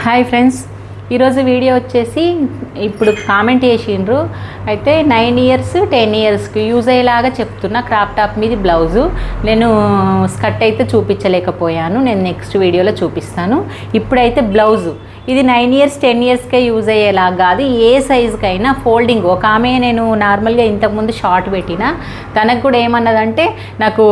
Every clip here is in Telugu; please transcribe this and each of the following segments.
హాయ్ ఫ్రెండ్స్, ఈరోజు వీడియో వచ్చేసి ఇప్పుడు కామెంట్ చేసిండ్రు. అయితే 9 ఇయర్స్ 10 ఇయర్స్కి యూజ్ అయ్యేలాగా చెప్తున్నా క్రాప్ టాప్ మీద బ్లౌజు. నేను స్కర్ట్ అయితే చూపించలేకపోయాను, నేను నెక్స్ట్ వీడియోలో చూపిస్తాను. ఇప్పుడైతే బ్లౌజు ఇది 9 ఇయర్స్ 10 ఇయర్స్కే యూజ్ అయ్యేలాగా కాదు, ఏ సైజుకైనా ఫోల్డింగ్. ఒక ఆమె నేను నార్మల్గా ఇంతకుముందు షార్ట్ పెట్టిన, తనకు కూడా ఏమన్నదంటే నాకు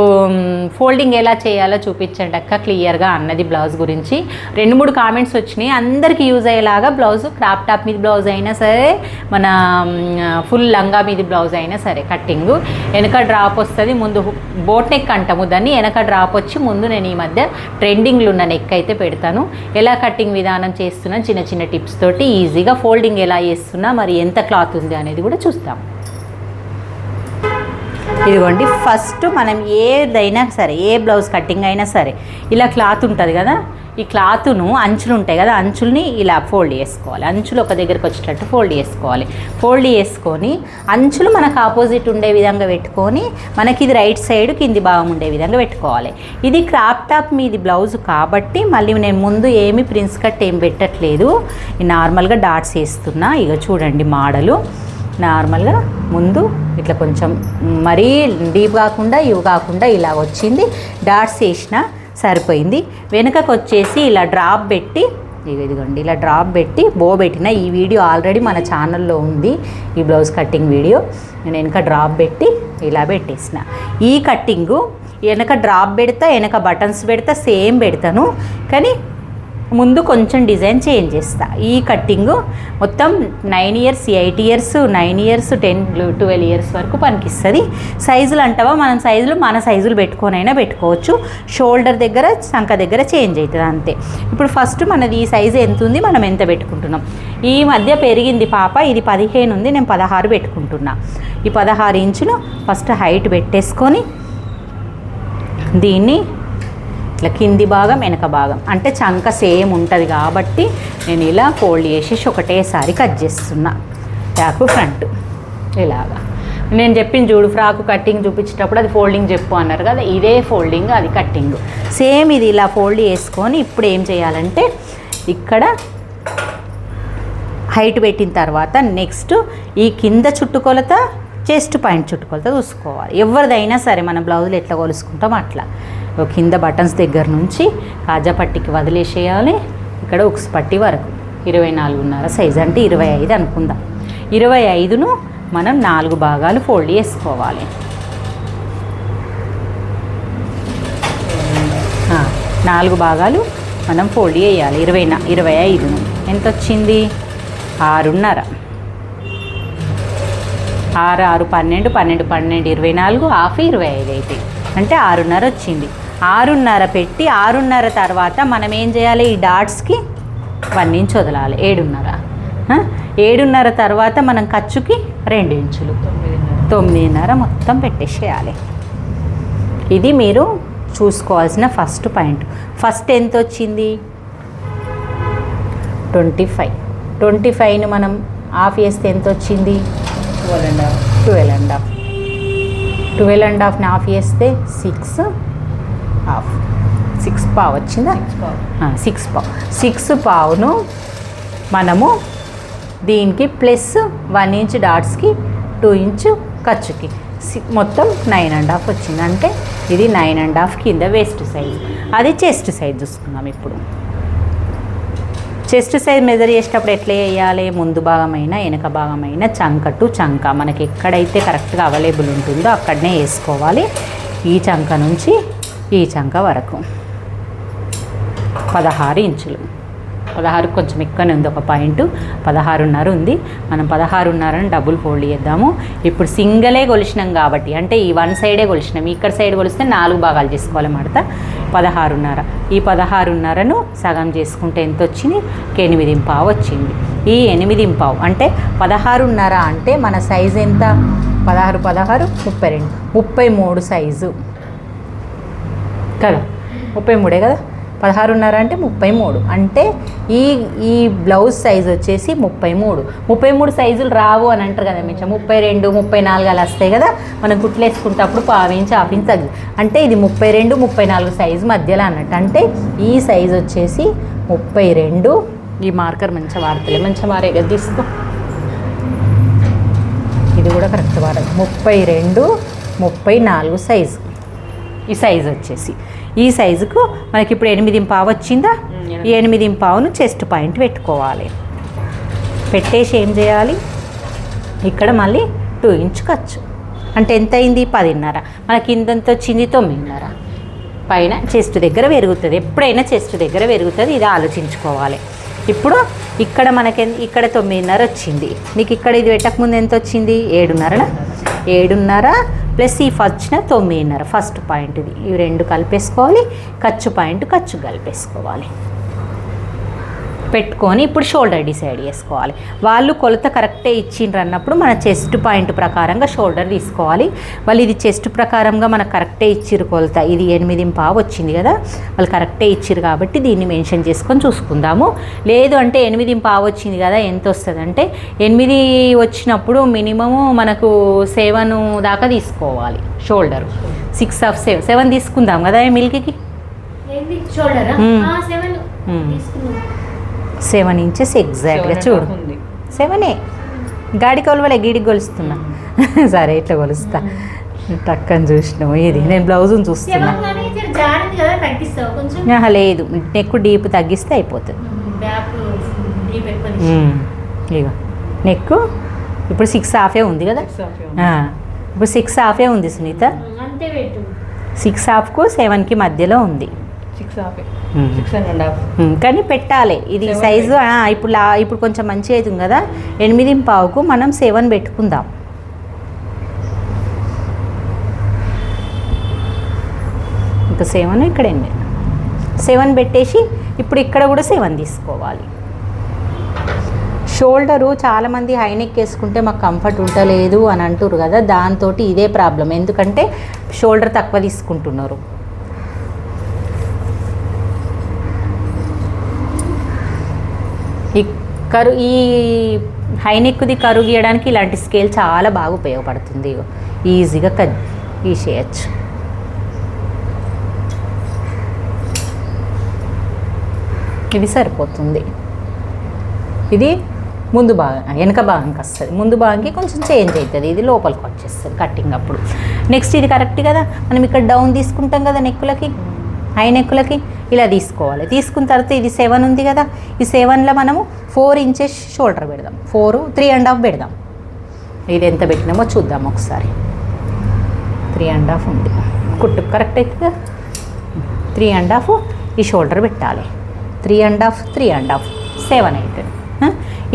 ఫోల్డింగ్ ఎలా చేయాలో చూపించండి అక్క క్లియర్గా అన్నది బ్లౌజ్ గురించి. 2-3 కామెంట్స్ వచ్చినాయి. అందరికీ యూజ్ అయ్యేలాగా బ్లౌజ్, క్రాప్ టాప్ మీద బ్లౌజ్ అయినా సరే, మన ఫుల్ లంగా మీద బ్లౌజ్ అయినా సరే, కట్టింగ్ వెనక డ్రాప్ వస్తుంది, ముందు బోట్ నెక్ అంటాము దాన్ని, వెనక డ్రాప్ వచ్చి ముందు నేను ఈ మధ్య ట్రెండింగ్లో ఉన్న నెక్ అయితే పెడతాను. ఎలా కట్టింగ్ విధానం చేస్తున్నా చిన్న చిన్న టిప్స్ తోటి ఈజీగా ఫోల్డింగ్ ఎలా చేస్తున్నా, మరి ఎంత క్లాత్ ఉంది అనేది కూడా చూస్తాం. ఇదిగోండి, ఫస్ట్ మనం ఏదైనా సరే, ఏ బ్లౌజ్ కటింగ్ అయినా సరే, ఇలా క్లాత్ ఉంటుంది కదా, ఈ క్లాత్ను అంచులు ఉంటాయి కదా, అంచుల్ని ఇలా ఫోల్డ్ చేసుకోవాలి. అంచులు ఒక దగ్గరకు వచ్చేటట్టు ఫోల్డ్ చేసుకోవాలి. ఫోల్డ్ చేసుకొని అంచులు మనకు ఆపోజిట్ ఉండే విధంగా పెట్టుకొని, మనకి ఇది రైట్ సైడ్ కింది భాగం ఉండే విధంగా పెట్టుకోవాలి. ఇది క్రాప్ టాప్ మీది బ్లౌజ్ కాబట్టి మళ్ళీ నేను ముందు ఏమి ప్రిన్స్ కట్ ఏం పెట్టట్లేదు, నార్మల్గా డాట్స్ వేస్తున్నా. ఇక చూడండి మోడలు నార్మల్గా ముందు ఇట్లా కొంచెం మరీ డీప్ కాకుండా ఇవి కాకుండా ఇలా వచ్చింది, డాట్స్ వేసిన సరిపోయింది. వెనుకకు వచ్చేసి ఇలా డ్రాప్ పెట్టి, ఇదిగోండి ఇలా డ్రాప్ పెట్టి బో పెట్టిన. ఈ వీడియో ఆల్రెడీ మన ఛానల్లో ఉంది, ఈ బ్లౌజ్ కట్టింగ్ వీడియో. నేను వెనక డ్రాప్ పెట్టి ఇలా పెట్టేసిన. ఈ కట్టింగు వెనక డ్రాప్ పెడతా, వెనక బటన్స్ పెడతా, సేమ్ పెడతాను, కానీ ముందు కొంచెం డిజైన్ చేంజ్ చేస్తా. ఈ కట్టింగు మొత్తం 9 ఇయర్స్ 8 ఇయర్స్ 9 ఇయర్స్ 10 12 ఇయర్స్ వరకు పనికిస్తుంది. సైజులు అంటావా, మనం సైజులు మన సైజులు పెట్టుకొనైనా పెట్టుకోవచ్చు. షోల్డర్ దగ్గర సంక దగ్గర చేంజ్ అవుతుంది అంతే. ఇప్పుడు ఫస్ట్ మనది ఈ సైజు ఎంత ఉంది, మనం ఎంత పెట్టుకుంటున్నాం. ఈ మధ్య పెరిగింది పాప, ఇది 15 ఉంది, నేను 16 పెట్టుకుంటున్నా. ఈ 16 ఇంచులు ఫస్ట్ హైట్ పెట్టేసుకొని దీన్ని ఇట్లా కింది భాగం వెనక భాగం అంటే చంక సేమ్ ఉంటుంది కాబట్టి నేను ఇలా ఫోల్డ్ చేసేసి ఒకటేసారి కట్ చేస్తున్నా. బ్యాక్ ఫ్రంట్ ఇలాగా నేను చెప్పిన చూడు, ఫ్రాకు కట్టింగ్ చూపించేటప్పుడు అది ఫోల్డింగ్ చెప్పు అన్నారు కదా, ఇదే ఫోల్డింగ్ అది కట్టింగ్ సేమ్. ఇది ఇలా ఫోల్డ్ చేసుకొని ఇప్పుడు ఏం చేయాలంటే ఇక్కడ హైట్ పెట్టిన తర్వాత నెక్స్ట్ ఈ కింద చుట్టుకొలత, చెస్ట్ పాయింట్ చుట్టుకొలత చూసుకోవాలి. ఎవరిదైనా సరే మన బ్లౌజులు ఎట్లా కొలుసుకుంటాం అట్లా. కింద బటన్స్ దగ్గర నుంచి కాజా పట్టికి వదిలేసేయాలి. ఇక్కడ ఉక్స్ పట్టి వరకు 24.5 సైజు అంటే 25 అనుకుందాం. 25ను మనం 4 భాగాలు ఫోల్డ్ చేసుకోవాలి. 4 భాగాలు మనం ఫోల్డ్ చేయాలి. 25ను ఎంత వచ్చింది, 6.5. 6 6 12 12 12 24 హాఫ్ 25 అయితే అంటే 6.5 వచ్చింది. 6.5 పెట్టి 6.5 తర్వాత మనం ఏం చేయాలి, ఈ డాట్స్కి 1 ఇంచ్ వదలాలి. 7.5. 7.5 తర్వాత మనం ఖర్చుకి 2 ఇంచులు 9.5 మొత్తం పెట్టేసేయాలి. ఇది మీరు చూసుకోవాల్సిన ఫస్ట్ పాయింట్. ఫస్ట్ ఎంత వచ్చింది, 25. 25ని మనం హాఫ్ వేస్తే ఎంత వచ్చింది, 12.5. 12.5ని హాఫ్ చేస్తే 6.5 6 పావు వచ్చిందా, 6 పావు. 6 పావును మనము దీనికి ప్లస్ 1 ఇంచ్ డాట్స్కి 2 ఇంచ్ ఖర్చుకి మొత్తం 9.5 వచ్చింది. అంటే ఇది 9.5 కింద వేస్ట్ సైజ్. అది చెస్ట్ సైజ్ చూసుకుందాం. ఇప్పుడు చెస్ట్ సైజ్ మెజర్ చేసేటప్పుడు ఎట్లా వేయాలి, ముందు భాగమైన వెనక భాగమైన చంక టు చంక మనకి ఎక్కడైతే కరెక్ట్గా అవైలబుల్ ఉంటుందో అక్కడనే వేసుకోవాలి. ఈ చంక నుంచి ఈ చంక వరకు 16 ఇంచులు. 16 కొంచెం ఎక్కువనే ఉంది, ఒక పాయింట్ 16.5 ఉంది. మనం 16.5ని డబుల్ ఫోల్డ్ చేద్దాము. ఇప్పుడు సింగలే కొలిసినాం కాబట్టి, అంటే ఈ 1 సైడే కొలిసినాం, ఇక్కడ సైడ్ కొలిస్తే 4 భాగాలు చేసుకోవాలి మడత. 16.5. ఈ 16.5ను సగం చేసుకుంటే ఎంత వచ్చింది, 8.5 వచ్చింది. ఈ 8.5 అంటే 16.5 అంటే మన సైజు ఎంత, 16 16 32 33 సైజు కదా, 33 కదా. 16.5 అంటే 33. అంటే ఈ బ్లౌజ్ సైజ్ వచ్చేసి 33 సైజులు రావు అని అంటారు కదా మించ, 32 34 అలా వస్తాయి కదా. మనం కుట్లేసుకుంటప్పుడు 1/2 ఇంచ్ 1/2 ఇంచ్ తగ్గి, అంటే ఇది 32 34 సైజు మధ్యలో అన్నట్టు. అంటే ఈ సైజు వచ్చేసి 32 ఈ మార్కర్ మంచిగా వాడతలే, మంచిగా వారే కదా తీసుకో. ఇది కూడా కరెక్ట్ వాడదు. 32, 34 సైజు. ఈ సైజు వచ్చేసి ఈ సైజుకు మనకి ఇప్పుడు 8.5 వచ్చిందా? ఈ 8.5ను చెస్ట్ పాయింట్ పెట్టుకోవాలి. పెట్టేసి ఏం చేయాలి, ఇక్కడ మళ్ళీ 2 ఇంచ్ ఖర్చు అంటే ఎంత అయింది? 10.5. మనకి ఇంత వచ్చింది 9.5. పైన చెస్ట్ దగ్గర పెరుగుతుంది, ఎప్పుడైనా చెస్ట్ దగ్గర పెరుగుతుంది, ఇది ఆలోచించుకోవాలి. ఇప్పుడు ఇక్కడ మనకి ఇక్కడ 9.5 వచ్చింది, నీకు ఇక్కడ ఇది పెట్టకముందు ఎంత వచ్చింది? 7.5. 7.5 ప్లస్ ఈ వచ్చిన 9.5 ఫస్ట్ పాయింట్. ఇది ఇవి రెండు కలిపేసుకోవాలి, ఖర్చు పాయింట్ ఖర్చు కలిపేసుకోవాలి. పెట్టుకొని ఇప్పుడు షోల్డర్ డిసైడ్ చేసుకోవాలి. వాళ్ళు కొలత కరెక్టే ఇచ్చిండ్రు అన్నప్పుడు మన చెస్ట్ పాయింట్ ప్రకారంగా షోల్డర్ తీసుకోవాలి. వాళ్ళు ఇది చెస్ట్ ప్రకారంగా మనకు కరెక్టే ఇచ్చిర్రు కొలత. ఇది 8.5 వచ్చింది కదా, వాళ్ళు కరెక్టే ఇచ్చిర్రు కాబట్టి దీన్ని మెన్షన్ చేసుకొని చూసుకుందాము. లేదు అంటే 8.5 వచ్చింది కదా, ఎంత వస్తుంది అంటే 8 వచ్చినప్పుడు మినిమము మనకు 7 దాకా తీసుకోవాలి షోల్డర్. 6 of 7 తీసుకుందాం కదా మిల్క్కి. 7 ఇంచెస్ ఎగ్జాక్ట్గా చూడు. 7 గాడి కొలవలే, గీడికి కొలుస్తున్నా. సరే ఇట్లా కొలుస్తా. టక్కని చూసినావు. ఇది నేను బ్లౌజ్ని చూస్తున్నా. లేదు, నెక్ డీప్ తగ్గిస్తే అయిపోతుంది. ఇగో నెక్ ఇప్పుడు 6.5 ఉంది కదా, ఇప్పుడు 6.5 ఉంది సునీత. 6.5కు 7కి మధ్యలో ఉంది. 6.5 కానీ పెట్టాలి ఇది సైజు. ఇప్పుడు కొంచెం మంచిగా అవుతుంది కదా, 8.5కు మనం 7 పెట్టుకుందాం. ఇంకా 7 ఇక్కడ 7 పెట్టేసి ఇప్పుడు ఇక్కడ కూడా 7 తీసుకోవాలి. షోల్డరు చాలామంది హైనెక్ వేసుకుంటే మాకు కంఫర్ట్ ఉండలేదు అని అంటారు కదా, దాంతో ఇదే ప్రాబ్లం. ఎందుకంటే షోల్డర్ తక్కువ తీసుకుంటున్నారు. ఈ హైనెక్ది కరువు గీయడానికి ఇలాంటి స్కేల్ చాలా బాగా ఉపయోగపడుతుంది. ఈజీగా గీసేయచ్చు. ఇది సరిపోతుంది. ఇది ముందు భాగం, వెనక భాగంకి వస్తుంది. ముందు భాగంకి కొంచెం చేంజ్ అవుతుంది, ఇది లోపలికి వచ్చేస్తుంది కట్టింగ్ అప్పుడు. నెక్స్ట్ ఇది కరెక్ట్ కదా, మనం ఇక్కడ డౌన్ తీసుకుంటాం కదా నెక్కులకి, హై నెక్కులకి ఇలా తీసుకోవాలి. తీసుకున్న తర్వాత ఇది 7 ఉంది కదా, ఈ 7లో మనము 4 ఇంచెస్ షోల్డర్ పెడదాం. 3.5 పెడదాం. ఇది ఎంత పెట్టినామో చూద్దాం ఒకసారి. 3.5 ఉంది, కుట్టు కరెక్ట్ అవుతుందా? 3.5 ఈ షోల్డర్ పెట్టాలి. 3.5 7 అవుతుంది.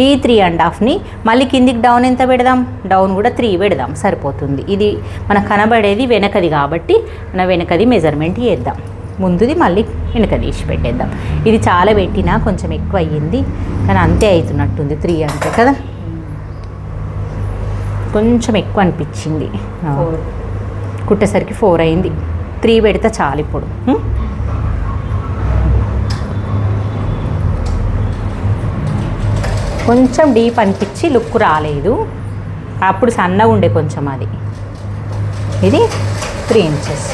ఈ 3.5ని మళ్ళీ కిందికి డౌన్ ఎంత పెడదాం? డౌన్ కూడా 3 పెడదాం, సరిపోతుంది. ఇది మనకు కనబడేది వెనకది కాబట్టి మన వెనకది మెజర్మెంట్ చేద్దాం. ముందుది మళ్ళీ వెనక తీసి పెట్టేద్దాం. ఇది చాలా పెట్టినా కొంచెం ఎక్కువ అయ్యింది, కానీ అంతే అవుతున్నట్టుంది. 3 అంటే కదా, కొంచెం ఎక్కువ అనిపించింది. కుట్టేసరికి 4 అయింది. 3 పెడితే చాలు. ఇప్పుడు కొంచెం డీప్ అనిపించి లుక్ రాలేదు, అప్పుడు సన్నగా ఉండే కొంచెం అది. ఇది 3 ఇంచెస్.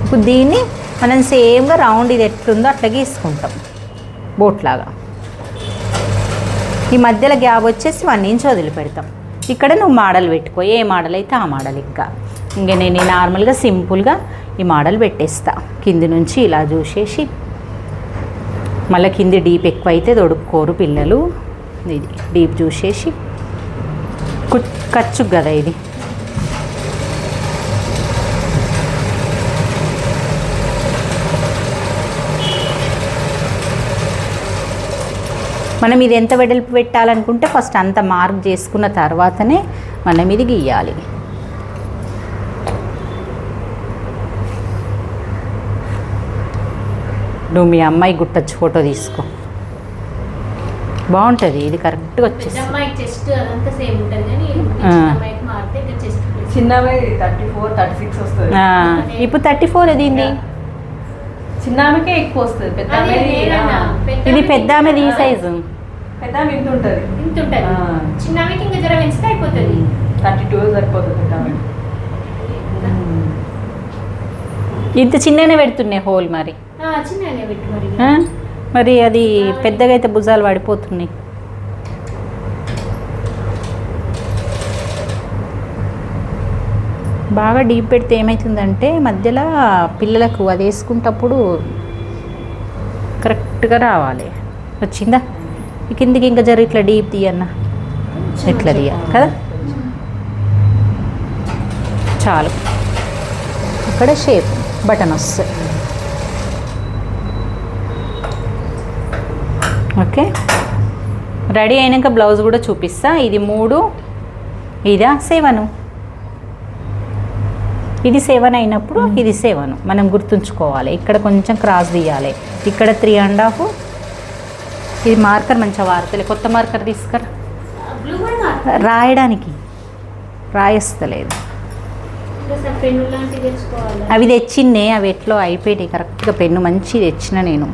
ఇప్పుడు దీన్ని మనం సేమ్గా రౌండ్ ఇది ఎట్లుందో అట్లా గీసుకుంటాం బోట్లాగా. ఈ మధ్యలో గ్యాప్ వచ్చేసి 1 ఇంచ్ వదిలిపెడతాం. ఇక్కడ నువ్వు మోడల్ పెట్టుకో, ఏ మోడల్ అయితే ఆ మోడల్. ఇంకా నేను నార్మల్గా సింపుల్గా ఈ మోడల్ పెట్టేస్తా. కింది నుంచి ఇలా చూసేసి, మళ్ళీ కింది డీప్ ఎక్కువ అయితే తొడుక్కోరు పిల్లలు. ఇది డీప్ చూసేసి ఖర్చు కదా ఇది. మనం ఇది ఎంత వెడల్పు పెట్టాలనుకుంటే ఫస్ట్ అంత మార్క్ చేసుకున్న తర్వాతనే మనం ఇది గీయాలి. నువ్వు మీ అమ్మాయి గుట్టొచ్చు ఫోటో తీసుకో, బాగుంటుంది. ఇది కరెక్ట్గా వచ్చేసి ఇప్పుడు 34 ఎదింది. చిన్నకే ఎక్కువ వస్తుంది, ఇది పెద్ద ఆమెది ఈ సైజు. పెద్ద ఇంత ఉంటుంది, చిన్నకి ఇంకా జర పెంచితే అయిపోతుంది. 32 సరిపోతుంది పెద్ద. ఇంత చిన్ననే పెడుతున్నాయి హోల్ మరి. చిన్నగానే పెట్టు మరి. మరి అది పెద్దగా అయితే భుజాలు పడిపోతున్నాయి. బాగా డీప్ పెడితే ఏమవుతుందంటే మధ్యలో పిల్లలకు అది వేసుకుంటప్పుడు కరెక్ట్గా రావాలి. వచ్చిందా? కిందికి ఇంకా జర ఇట్లా డీప్ తీయన్న, ఇట్లా తీయ కదా, చాలు. ఇక్కడ షేప్ బటన్ వస్తుంది. ఓకే, రెడీ అయినాక బ్లౌజ్ కూడా చూపిస్తా. ఇది 3, ఇదా 7. ఇది 7 అయినప్పుడు ఇది 7 మనం గుర్తుంచుకోవాలి. ఇక్కడ కొంచెం క్రాస్ తీయాలి, ఇక్కడ 3.5. ఇది మార్కర్ మంచిగా వాడతలే, కొత్త మార్కర్ తీసుకురా. రాయడానికి రాయేస్తలేదు. అవి తెచ్చిందే, అవి ఎట్లో అయిపోయినాయి కరెక్ట్గా. పెన్ను మంచి తెచ్చిన నేను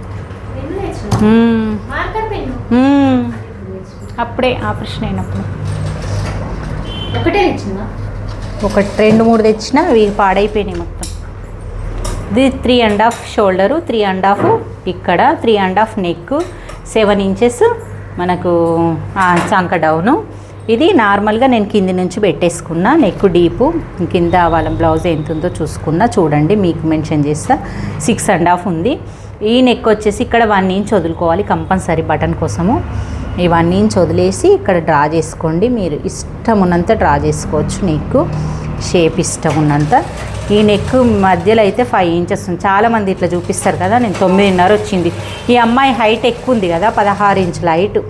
అప్పుడే ఆపరేషన్ అయినప్పుడు. ఒకటే తెచ్చిందా? 1, 2, 3 తెచ్చిన, అవి పాడైపోయినాయి మొత్తం. ఇది 3.5 షోల్డరు, 3.5 ఇక్కడ, 3.5 నెక్, 7 ఇంచెస్ మనకు చంక డౌను. ఇది నార్మల్గా నేను కింది నుంచి పెట్టేసుకున్నా. నెక్ డీపు కింద వాళ్ళ బ్లౌజ్ ఎంత ఉందో చూసుకున్నా. చూడండి, మీకు మెన్షన్ చేస్తా. 6.5 ఉంది. ఈ నెక్ వచ్చేసి ఇక్కడ 1 ఇంచ్ వదులుకోవాలి కంపల్సరీ బటన్ కోసము. ఈ 1 ఇంచ్ వదిలేసి ఇక్కడ డ్రా చేసుకోండి. మీరు ఇష్టం ఉన్నంత డ్రా చేసుకోవచ్చు. నెక్ షేప్ ఇష్టం ఉన్నంత. ఈ నెక్ మధ్యలో అయితే 5 ఇంచెస్ ఉంది. చాలామంది ఇట్లా చూపిస్తారు కదా, నేను 9.5 వచ్చింది. ఈ అమ్మాయి హైట్ ఎక్కువ ఉంది కదా, 16 ఇంచుల హైట్.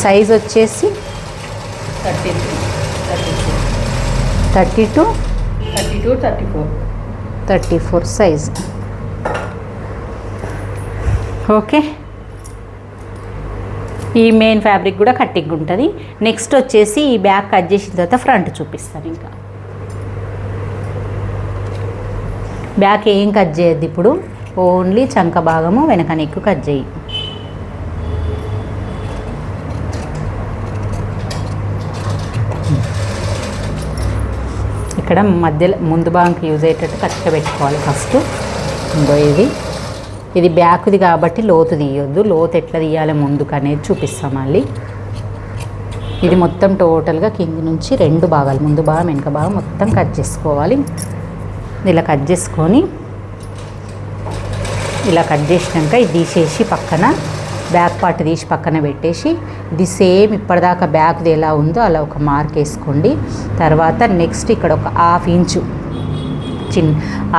సైజ్ వచ్చేసి 32, 34 సైజ్. ఓకే, ఈ మెయిన్ ఫ్యాబ్రిక్ కూడా కట్టింగ్ ఉంటుంది. నెక్స్ట్ వచ్చేసి ఈ బ్యాక్ కట్ చేసిన తర్వాత ఫ్రంట్ చూపిస్తాను. ఇంకా బ్యాక్ ఏం కట్ చేయద్దు ఇప్పుడు, ఓన్లీ చంక భాగము వెనక నెక్ కట్ చేయి. ఇక్కడ మధ్యలో ముందు భాగంకి యూజ్ అయ్యేటట్టు కరెక్ట్గా పెట్టుకోవాలి ఫస్ట్. ఇంకో ఇది బ్యాక్ది కాబట్టి లోతు తీయొద్దు. లోతు ఎట్లా తీయాలి ముందుకు అనేది చూపిస్తాం మళ్ళీ. ఇది మొత్తం టోటల్గా కింది నుంచి 2 భాగాలు, ముందు భాగం వెనక భాగం మొత్తం కట్ చేసుకోవాలి. ఇలా కట్ చేసుకొని ఇలా కట్ చేసినాక ఇది తీసేసి పక్కన బ్యాక్ పార్ట్ తీసి పక్కన పెట్టేసి, ఇది సేమ్ ఇప్పటిదాకా బ్యాక్ది ఎలా ఉందో అలా ఒక మార్క్ వేసుకోండి. తర్వాత నెక్స్ట్ ఇక్కడ ఒక 1/2 ఇంచు, చిన్న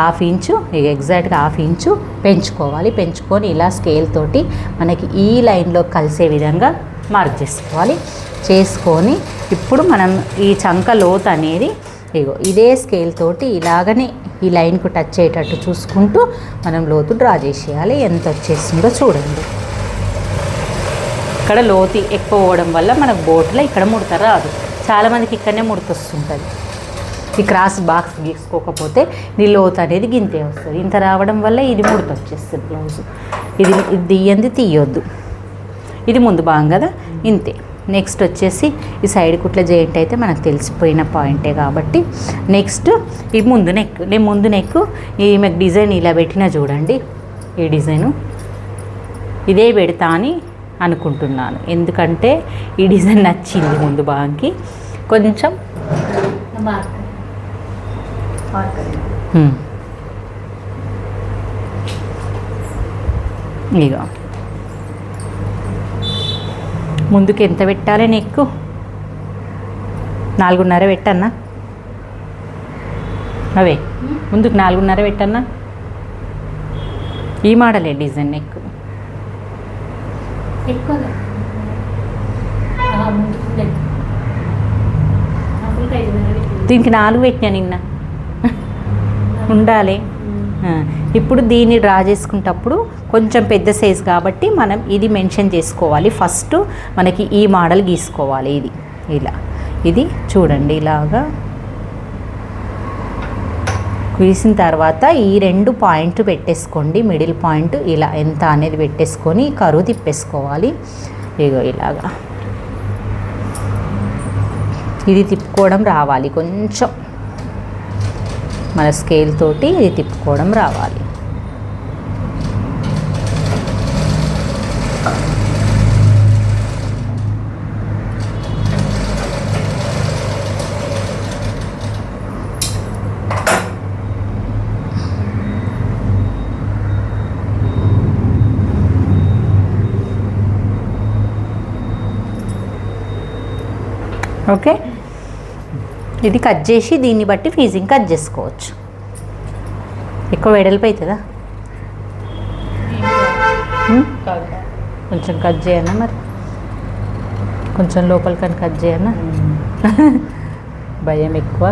1/2 ఇంచు, ఎగ్జాక్ట్గా 1/2 ఇంచు పెంచుకోవాలి. పెంచుకొని ఇలా స్కేల్ తోటి మనకి ఈ లైన్లో కలిసే విధంగా మార్క్ చేసుకొని ఇప్పుడు మనం ఈ చంక లోతు అనేది ఇదే స్కేల్ తోటి ఇలాగనే ఈ లైన్కు టచ్ అయ్యేటట్టు చూసుకుంటూ మనం లోతు డ్రా చేసేయాలి. ఎంత వచ్చేసిందో చూడండి. ఇక్కడ లోతు ఎక్కువ పోవడం వల్ల మనకు బోట్లో ఇక్కడ ముడత రాదు. చాలామందికి ఇక్కడనే ముడత వస్తుంటుంది. ఈ క్రాస్ బాక్స్ గీసుకోకపోతే నీ లోతు అనేది గింతే వస్తుంది. ఇంత రావడం వల్ల ఇది ముడత వచ్చేస్తుంది బ్లౌజు. ఇది తీయంది తీయొద్దు. ఇది ముందు భాగం కదా, ఇంతే. నెక్స్ట్ వచ్చేసి ఈ సైడ్ కుట్ల జాయింట్ అయితే మనకు తెలిసిపోయిన పాయింటే కాబట్టి నెక్స్ట్ ఈ ముందు నెక్. నేను ముందు నెక్ ఈమె డిజైన్ ఇలా పెట్టినా చూడండి. ఈ డిజైను ఇదే పెడతా అని అనుకుంటున్నాను, ఎందుకంటే ఈ డిజైన్ నచ్చింది ముందు భాగంకి కొంచెం. ఇగో ముందుకు ఎంత పెట్టాలి నెక్కు? 4.5 పెట్టన్నా? అవే ముందుకు 4.5 పెట్టన్నా? ఈ మోడలే డిజైన్ నెక్ దీనికి 4 పెట్టినా నిన్న ఉండాలి. ఇప్పుడు దీన్ని డ్రా చేసుకునేటప్పుడు కొంచెం పెద్ద సైజ్ కాబట్టి మనం ఇది మెన్షన్ చేసుకోవాలి. ఫస్ట్ మనకి ఈ మోడల్ గీసుకోవాలి. ఇది ఇలా, ఇది చూడండి ఇలాగా గీసిన తర్వాత ఈ 2 పాయింట్ పెట్టేసుకోండి. మిడిల్ పాయింట్ ఇలా ఎంత అనేది పెట్టేసుకొని కరువు తిప్పేసుకోవాలి. ఇగో ఇలాగా ఇది తిప్పుకోవడం రావాలి కొంచెం. మన స్కేల్ తోటి ఇది తిప్పుకోవడం రావాలి. ఓకే, ఇది కట్ చేసి దీన్ని బట్టి ఫీజింగ్ కట్ చేసుకోవచ్చు. ఎక్కువ వెడల్పు అవుతుందా? కొంచెం కట్ చేయనా, మరి కొంచెం లోపలికని కట్ చేయనా? భయం ఎక్కువ.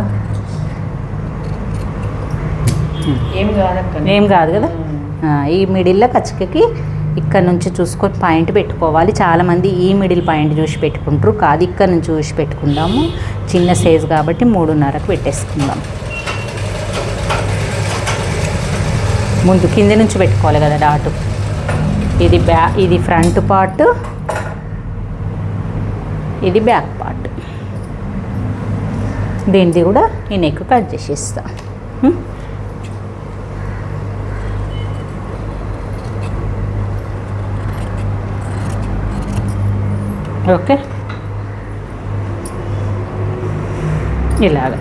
ఏం కాదు కదా. ఈ మిడిల్లో కచ్చికకి ఇక్కడ నుంచి చూసుకొని పాయింట్ పెట్టుకోవాలి. చాలామంది ఈ మిడిల్ పాయింట్ చూసి పెట్టుకుంటారు, కాదు ఇక్కడ నుంచి చూసి పెట్టుకుందాము. చిన్న సైజు కాబట్టి 3.5కు పెట్టేసుకుందాం. ముందు కింద నుంచి పెట్టుకోవాలి కదా డాటు. ఇది ఫ్రంట్ పార్ట్, ఇది బ్యాక్ పార్ట్. దీనిది కూడా ఈ నెక్ కట్ చేసేస్తా. ఓకే, ఇలాగా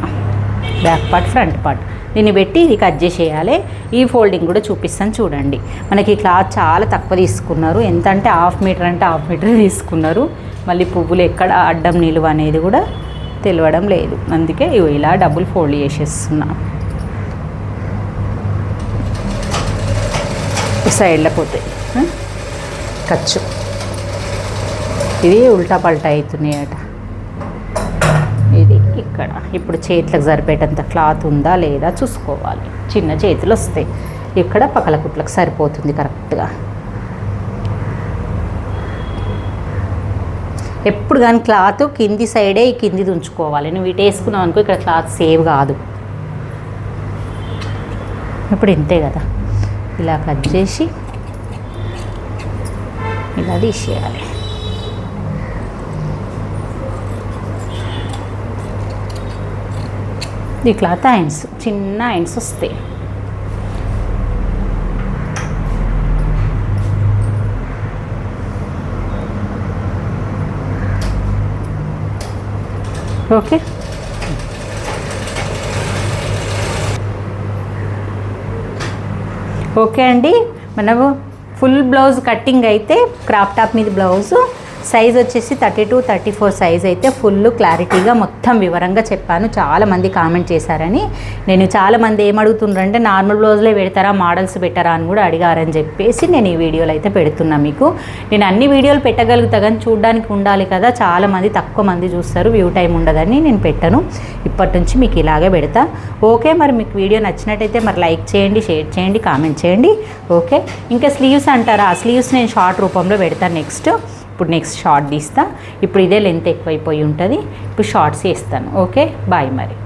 బ్యాక్ పార్ట్ ఫ్రంట్ పార్ట్ దీన్ని పెట్టి ఇది కట్ చేసేయాలి. ఈ ఫోల్డింగ్ కూడా చూపిస్తాను చూడండి. మనకి క్లాత్ చాలా తక్కువ తీసుకున్నారు, ఎంత అంటే 1/2 మీటర్ అంటే 1/2 మీటర్ తీసుకున్నారు. మళ్ళీ పువ్వులు ఎక్కడ అడ్డం నిలువ అనేది కూడా తెలియడం లేదు, అందుకే ఇలా డబుల్ ఫోల్డ్ చేసేస్తున్నా. సైడ్లో పోతాయి ఖర్చు. ఇది ఉల్టా పల్టా అవుతున్నాయట. ఇది ఇక్కడ ఇప్పుడు చేతులకు సరిపోయేటంత క్లాత్ ఉందా లేదా చూసుకోవాలి. చిన్న చేతులు వస్తాయి, ఇక్కడ పక్కల కుట్లకు సరిపోతుంది కరెక్ట్గా. ఎప్పుడు కానీ క్లాత్ కింది సైడే ఈ కిందిది ఉంచుకోవాలి. నువ్వు ఇటు వేసుకున్నావు అనుకో ఇక్కడ క్లాత్ సేవ్ కాదు. ఇప్పుడు ఇంతే కదా, ఇలా కట్ చేసి ఇలా తీసేయాలి. ఈ క్లాత్ హ్యాండ్స్ చిన్న హ్యాండ్స్ వస్తాయి. ఓకే, ఓకే అండి. మనము ఫుల్ బ్లౌజ్ కటింగ్ అయితే క్రాప్ టాప్ మీద బ్లౌజు సైజ్ వచ్చేసి 32, 34 సైజ్ అయితే ఫుల్ క్లారిటీగా మొత్తం వివరంగా చెప్పాను. చాలామంది కామెంట్ చేశారని. నేను చాలామంది ఏమడుగుతున్నారంటే నార్మల్ బ్లౌజ్లే పెడతారా, మోడల్స్ పెట్టారా అని కూడా అడిగారని చెప్పేసి నేను ఈ వీడియోలు అయితే పెడుతున్నా మీకు. నేను అన్ని వీడియోలు పెట్టగలుగుతా కానీ చూడడానికి ఉండాలి కదా, చాలామంది తక్కువ మంది చూస్తారు, వ్యూ టైం ఉండదని నేను పెట్టను. ఇప్పటి నుంచి మీకు ఇలాగే పెడతా. ఓకే, మరి మీకు వీడియో నచ్చినట్టయితే మరి లైక్ చేయండి, షేర్ చేయండి, కామెంట్ చేయండి. ఓకే, ఇంకా స్లీవ్స్ అంటారా, ఆ స్లీవ్స్ నేను షార్ట్ రూపంలో పెడతాను నెక్స్ట్. ఇప్పుడు నెక్స్ట్ షార్ట్ తీస్తా. ఇప్పుడు ఇదే లెంత్ ఎక్కువైపోయి ఉంటుంది, ఇప్పుడు షార్ట్స్ వేస్తాను. ఓకే, బాయ్ మరి.